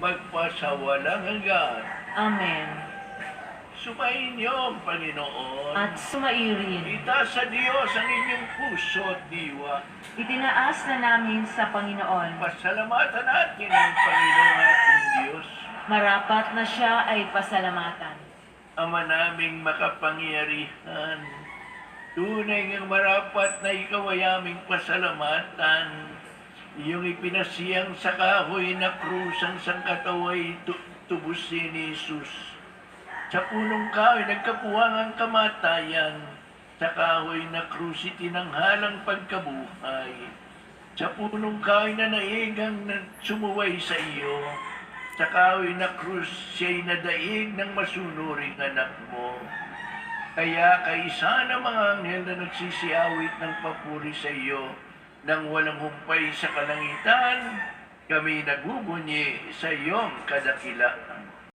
magpasawalang hanggan. Amen. Sumayin niyo ang Panginoon. At sumairin. Itaas sa Diyos ang inyong puso at diwa. Itinaas na namin sa Panginoon. Pasalamatan natin ang Panginoon ating Diyos. Marapat na siya ay pasalamatan. Ama naming makapangyarihan, tunay ngang marapat na ikaw ay aming pasalamatan. Iyong ipinasiyang sa kahoy na krus ang sangkataway tubusin ni Jesus. Sa punong kahoy nagkapuwang ang kamatayan, sa kahoy na krus itinanghalang pagkabuhay. Sa punong kahoy na naigang sumuway sa iyo, sa kahoy na krus siya'y nadaig ng masunuring anak mo. Kaya kaisa ng mga anghel na nagsisiawit ng papuri sa iyo, nang walang humpay sa kalangitan, kami nagbubunyi sa iyong kadakilaan.